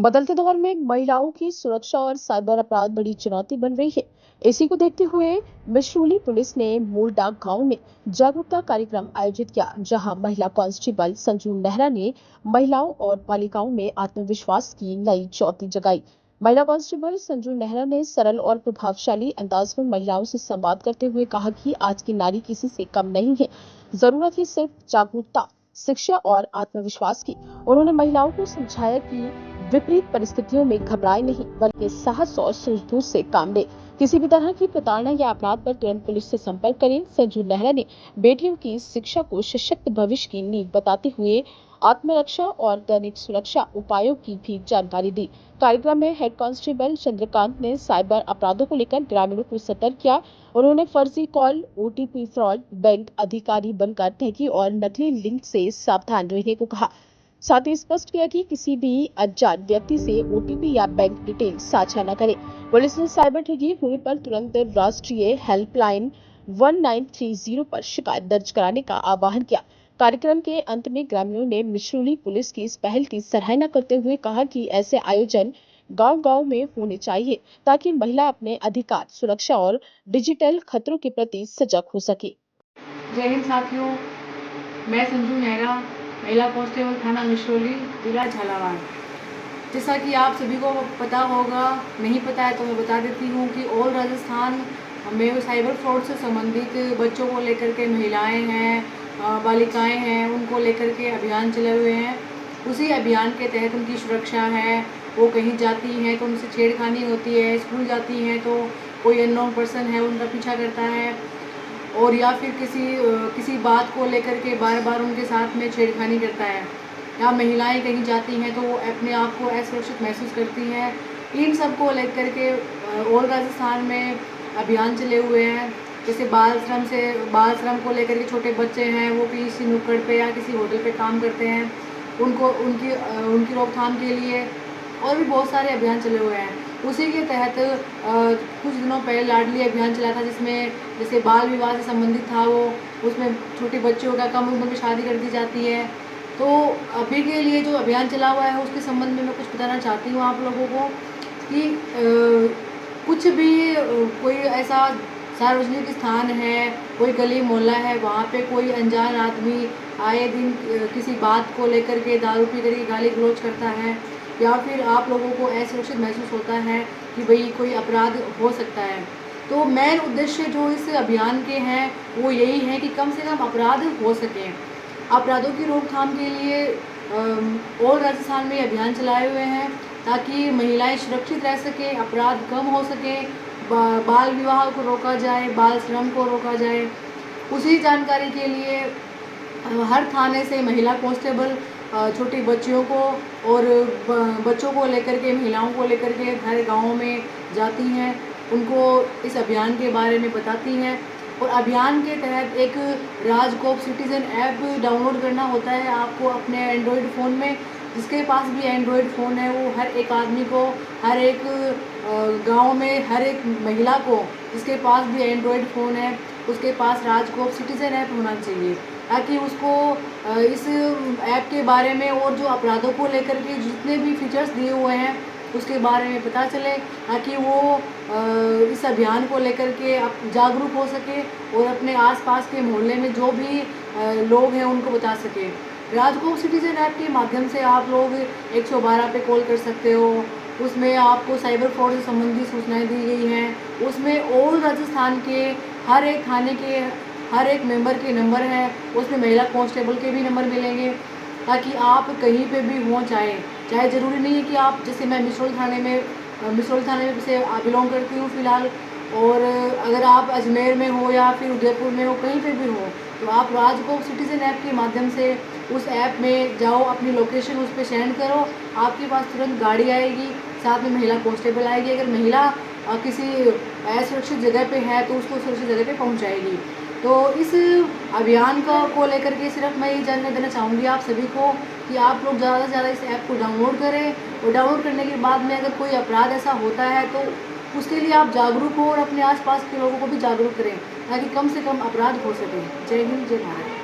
बदलते दौर में महिलाओं की सुरक्षा और साइबर अपराध बड़ी चुनौती बन रही है। इसी को देखते हुए मिश्रोली पुलिस ने मोरडाक गांव में जागरूकता कार्यक्रम आयोजित किया, जहां महिला कांस्टेबल संजू नेहरा ने महिलाओं और बालिकाओं में आत्मविश्वास की नई ज्योति जगाई। महिला कांस्टेबल संजू नेहरा ने सरल और प्रभावशाली अंदाज में महिलाओं से संवाद करते हुए कहा कि आज की नारी किसी से कम नहीं है। जरूरत है सिर्फ जागरूकता, शिक्षा और आत्मविश्वास की। उन्होंने महिलाओं को समझाया कि विपरीत परिस्थितियों में घबराए नहीं, बल्कि साहस और सूझबूझ से काम ले। किसी भी तरह की प्रताड़ना या अपराध पर तुरंत पुलिस से संपर्क करें। संजू नेहरा ने बेटियों की शिक्षा को सशक्त भविष्य की नींव बताते हुए आत्मरक्षा और दैनिक सुरक्षा उपायों की भी जानकारी दी। कार्यक्रम में हेड कांस्टेबल चंद्रकांत ने साइबर अपराधों को लेकर ग्रामीणों को सतर्क किया। उन्होंने फर्जी कॉल, ओटीपी फ्रॉड, बैंक अधिकारी बनकर ठगी और नकली लिंक से सावधान रहने को कहा। साथ ही स्पष्ट किया कि किसी भी अनजान व्यक्ति से ओटीपी या बैंक डिटेल साझा न करें। पुलिस ने साइबर ठगी होने पर तुरंत राष्ट्रीय हेल्पलाइन 1930 पर शिकायत दर्ज कराने का आह्वान किया। कार्यक्रम के अंत में ग्रामीणों ने मिश्रोली पुलिस की इस पहल की सराहना करते हुए कहा कि ऐसे आयोजन गांव-गांव में होने चाहिए, ताकि महिला अपने अधिकार, सुरक्षा और डिजिटल खतरों के प्रति सजग हो सके। जय हिंद साथियों, मैं संजू नेहरा, महिला कांस्टेबल थाना मिश्रोली, जिला झालावाड़। जैसा कि आप सभी को पता होगा, नहीं पता है तो मैं बता देती हूँ कि ऑल राजस्थान में साइबर फ्रॉड से संबंधित बच्चों को लेकर के महिलाएं हैं, बालिकाएं हैं, उनको लेकर के अभियान चले हुए हैं। उसी अभियान के तहत उनकी सुरक्षा है। वो कहीं जाती हैं तो उनसे छेड़खानी होती है, स्कूल जाती हैं तो कोई अननोन पर्सन है उनका पीछा करता है, और या फिर किसी बात को लेकर के बार बार उनके साथ में छेड़खानी करता है, या महिलाएं कहीं जाती हैं तो वो अपने आप को असुरक्षित महसूस करती हैं। इन सब को लेकर के ऑल राजस्थान में अभियान चले हुए हैं। जैसे बाल श्रम को लेकर के छोटे बच्चे हैं, वो किसी नुक्कड़ पे या किसी होटल पे काम करते हैं, उनको उनकी रोकथाम के लिए और भी बहुत सारे अभियान चले हुए हैं। उसी के तहत कुछ दिनों पहले लाडली अभियान चला था, जिसमें जैसे बाल विवाह से संबंधित था वो, उसमें छोटे बच्चों का कम उम्र में शादी कर दी जाती है। तो अभी के लिए जो अभियान चला हुआ है उसके संबंध में मैं कुछ बताना चाहती हूँ आप लोगों को कि कुछ भी कोई ऐसा सार्वजनिक स्थान है, कोई गली मोहल्ला है, वहाँ पे कोई अनजान आदमी आए दिन किसी बात को लेकर के दारू पी करके गाली गलौज करता है, या फिर आप लोगों को असुरक्षित महसूस होता है कि भाई कोई अपराध हो सकता है, तो मेन उद्देश्य जो इस अभियान के हैं वो यही है कि कम से कम अपराध हो सकें। अपराधों की रोकथाम के लिए ऑल राजस्थान में अभियान चलाए हुए हैं, ताकि महिलाएं सुरक्षित रह सकें, अपराध कम हो सकें, बाल विवाह को रोका जाए, बाल श्रम को रोका जाए। उसी जानकारी के लिए हर थाने से महिला कांस्टेबल छोटी बच्चियों को और बच्चों को लेकर के, महिलाओं को लेकर के हर गाँव में जाती हैं, उनको इस अभियान के बारे में बताती हैं। और अभियान के तहत एक राजकोप सिटीज़न ऐप डाउनलोड करना होता है आपको अपने एंड्रॉयड फ़ोन में। जिसके पास भी एंड्रॉयड फ़ोन है वो हर एक आदमी को, हर एक गांव में हर एक महिला को जिसके पास भी एंड्रॉयड फ़ोन है उसके पास राजकोप सिटीज़न ऐप होना चाहिए, ताकि उसको इस ऐप के बारे में और जो अपराधों को लेकर के जितने भी फीचर्स दिए हुए हैं उसके बारे में पता चले, ताकि वो इस अभियान को लेकर के जागरूक हो सके और अपने आसपास के मोहल्ले में जो भी लोग हैं उनको बता सके। राजकोप सिटीज़न ऐप के माध्यम से आप लोग 112 पे कॉल कर सकते हो। उसमें आपको साइबर फ्रॉड से संबंधित सूचनाएं दी गई हैं। उसमें ऑल राजस्थान के हर एक थाने के हर एक मेंबर के नंबर हैं, उसमें महिला कांस्टेबल के भी नंबर मिलेंगे, ताकि आप कहीं पे भी हों, चाहे ज़रूरी नहीं है कि आप, जैसे मैं मिसरोली थाने में से बिलोंग करती हूँ फ़िलहाल, और अगर आप अजमेर में हो या फिर उदयपुर में हो, कहीं पे भी हो, तो आप राजकोप सिटीज़न ऐप के माध्यम से उस ऐप में जाओ, अपनी लोकेशन उस पर सेंड करो, आपके पास तुरंत गाड़ी आएगी, साथ में महिला कांस्टेबल आएगी। अगर महिला किसी असुरक्षित जगह पे है तो उसको सुरक्षित जगह पे पहुंचाएगी। तो इस अभियान को लेकर के सिर्फ मैं ये जानना देना चाहूँगी आप सभी को कि आप लोग ज़्यादा से ज़्यादा इस ऐप को डाउनलोड करें, और डाउनलोड करने के बाद में अगर कोई अपराध ऐसा होता है तो उसके लिए आप जागरूक हो और अपने आसपास के लोगों को भी जागरूक करें, ताकि कम से कम अपराध हो सके। जय हिंद, जय भारत।